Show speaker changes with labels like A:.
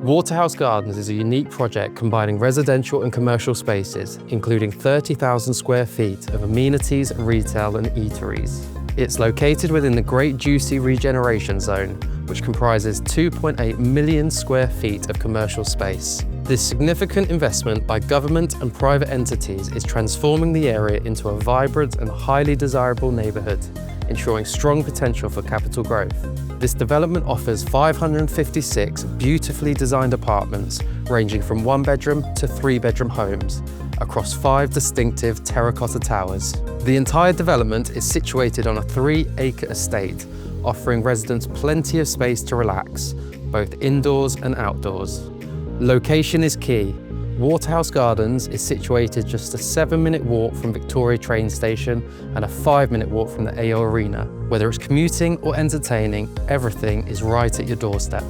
A: Waterhouse Gardens is a unique project combining residential and commercial spaces, including 30,000 square feet of amenities, retail and eateries. It's located within the Great Juicy Regeneration Zone, which comprises 2.8 million square feet of commercial space. This significant investment by government and private entities is transforming the area into a vibrant and highly desirable neighbourhood, ensuring strong potential for capital growth. This development offers 556 beautifully designed apartments ranging from 1-bedroom to 3-bedroom homes across 5 distinctive terracotta towers. The entire development is situated on a 3-acre estate, offering residents plenty of space to relax, both indoors and outdoors. Location is key. Waterhouse Gardens is situated just a 7-minute walk from Victoria train station and a 5-minute walk from the AO Arena. Whether it's commuting or entertaining, everything is right at your doorstep.